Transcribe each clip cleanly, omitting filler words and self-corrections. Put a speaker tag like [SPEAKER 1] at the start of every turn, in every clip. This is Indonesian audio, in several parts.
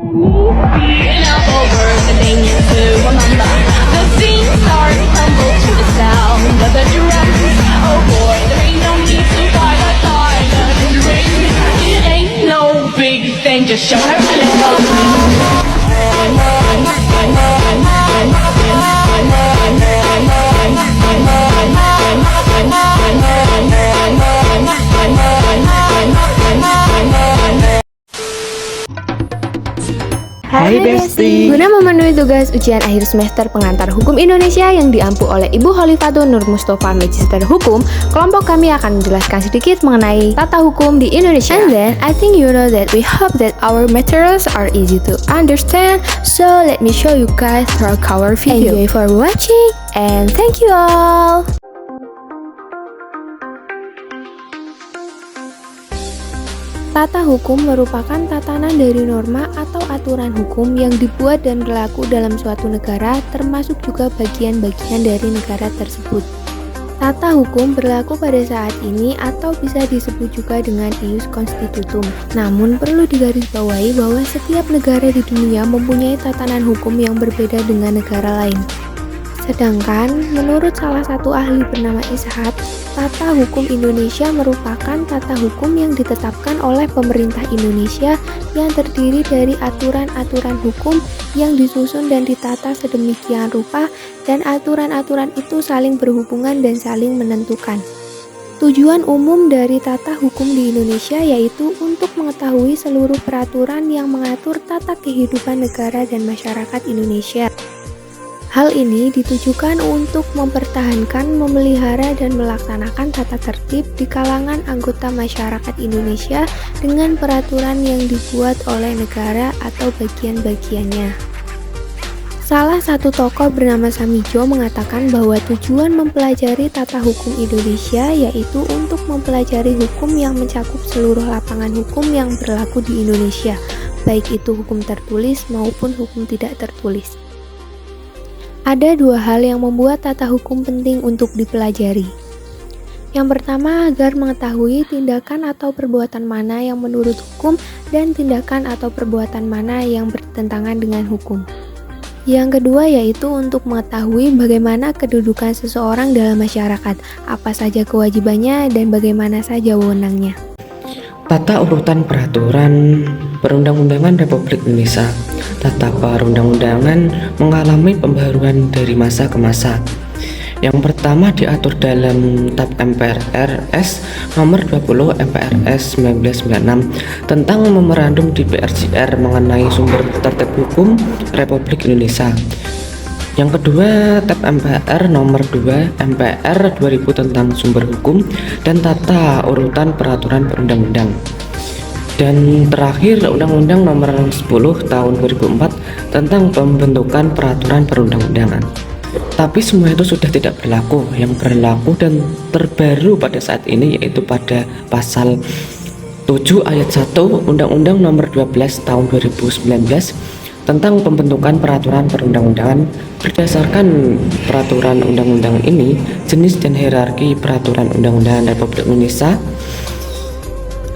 [SPEAKER 1] Now over the thing to remember. The scene starts tumble to the sound of the drums. Oh boy, there ain't no need to fight a silent ring. It ain't no big thing, just show her a little.
[SPEAKER 2] Hai Besti.
[SPEAKER 3] Guna memenuhi tugas ujian akhir semester pengantar hukum Indonesia yang diampu oleh Ibu Holifatul Nur Mustafa Magister Hukum, kelompok kami akan menjelaskan sedikit mengenai tata hukum di Indonesia. And then, I think you know that we hope that our materials are easy to understand. So let me show you guys through our video. Enjoy for watching and thank you all. Tata hukum merupakan tatanan dari norma atau aturan hukum yang dibuat dan berlaku dalam suatu negara, termasuk juga bagian-bagian dari negara tersebut. Tata hukum berlaku pada saat ini atau bisa disebut juga dengan ius constitutum. Namun perlu digarisbawahi bahwa setiap negara di dunia mempunyai tatanan hukum yang berbeda dengan negara lain. Sedangkan, menurut salah satu ahli bernama Ishak, tata hukum Indonesia merupakan tata hukum yang ditetapkan oleh pemerintah Indonesia yang terdiri dari aturan-aturan hukum yang disusun dan ditata sedemikian rupa, dan aturan-aturan itu saling berhubungan dan saling menentukan. Tujuan umum dari tata hukum di Indonesia yaitu untuk mengetahui seluruh peraturan yang mengatur tata kehidupan negara dan masyarakat Indonesia. Hal ini ditujukan untuk mempertahankan, memelihara, dan melaksanakan tata tertib di kalangan anggota masyarakat Indonesia dengan peraturan yang dibuat oleh negara atau bagian-bagiannya. Salah satu tokoh bernama Samijo mengatakan bahwa tujuan mempelajari tata hukum Indonesia yaitu untuk mempelajari hukum yang mencakup seluruh lapangan hukum yang berlaku di Indonesia, baik itu hukum tertulis maupun hukum tidak tertulis. Ada dua hal yang membuat tata hukum penting untuk dipelajari. Yang pertama, agar mengetahui tindakan atau perbuatan mana yang menurut hukum dan tindakan atau perbuatan mana yang bertentangan dengan hukum. Yang kedua yaitu untuk mengetahui bagaimana kedudukan seseorang dalam masyarakat, apa saja kewajibannya dan bagaimana saja wewenangnya.
[SPEAKER 2] Tata urutan peraturan perundang-undangan Republik Indonesia. Tata perundang-undangan mengalami pembaruan dari masa ke masa. Yang pertama diatur dalam TAP MPRS nomor 20 MPRS 1996 tentang memorandum DPR mengenai sumber tertib hukum Republik Indonesia. Yang kedua, TAP MPR nomor 2 MPR 2000 tentang sumber hukum dan tata urutan peraturan perundang-undang. Dan terakhir, Undang-Undang nomor 10 tahun 2004 tentang pembentukan peraturan perundang-undangan. Tapi semua itu sudah tidak berlaku. Yang berlaku dan terbaru pada saat ini yaitu pada pasal 7 ayat 1 Undang-Undang nomor 12 tahun 2019 tentang pembentukan peraturan perundang-undangan. Berdasarkan peraturan undang-undangan ini, jenis dan hierarki peraturan undang-undangan Republik Indonesia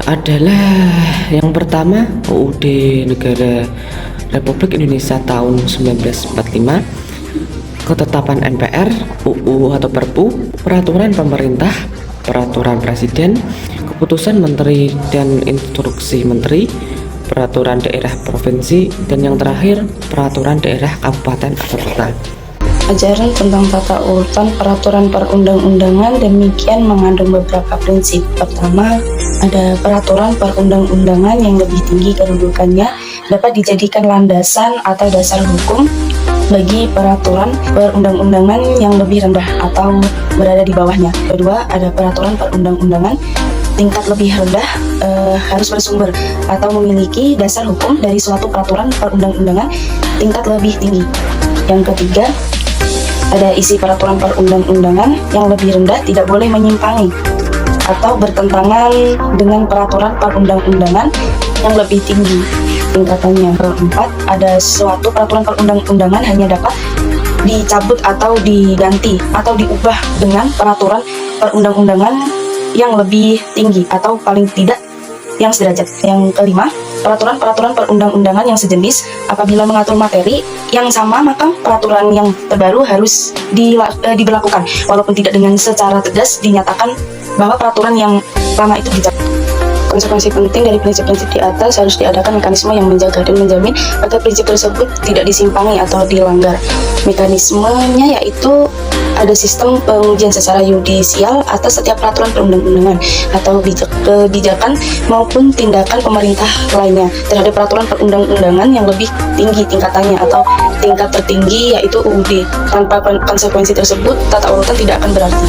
[SPEAKER 2] adalah yang pertama UUD Negara Republik Indonesia tahun 1945, ketetapan MPR, UU atau Perpu, peraturan pemerintah, peraturan presiden, keputusan menteri dan instruksi menteri, peraturan daerah provinsi, dan yang terakhir peraturan daerah kabupaten atau kota.
[SPEAKER 4] Ajaran tentang tata urutan peraturan perundang-undangan demikian mengandung beberapa prinsip. Pertama, ada peraturan perundang-undangan yang lebih tinggi kedudukannya dapat dijadikan landasan atau dasar hukum bagi peraturan perundang-undangan yang lebih rendah atau berada di bawahnya. Kedua, ada peraturan perundang-undangan tingkat lebih rendah harus bersumber atau memiliki dasar hukum dari suatu peraturan perundang-undangan tingkat lebih tinggi. Yang ketiga, ada isi peraturan perundang-undangan yang lebih rendah tidak boleh menyimpangi atau bertentangan dengan peraturan perundang-undangan yang lebih tinggi tingkatannya. Keempat, ada suatu peraturan perundang-undangan hanya dapat dicabut atau diganti atau diubah dengan peraturan perundang-undangan yang lebih tinggi atau paling tidak yang sederajat. Yang kelima, peraturan-peraturan perundang-undangan yang sejenis. Apabila mengatur materi yang sama, maka peraturan yang terbaru harus diberlakukan, walaupun tidak dengan secara tegas dinyatakan bahwa peraturan yang lama itu bijak. Konsekuensi penting dari prinsip-prinsip di atas harus diadakan mekanisme yang menjaga dan menjamin agar prinsip tersebut tidak disimpangi atau dilanggar. Mekanismenya yaitu ada sistem pengujian secara yudisial atas setiap peraturan perundang-undangan atau kebijakan maupun tindakan pemerintah lainnya terhadap peraturan perundang-undangan yang lebih tinggi tingkatannya atau tingkat tertinggi yaitu UUD. Tanpa konsekuensi tersebut, tata urutan tidak akan berarti.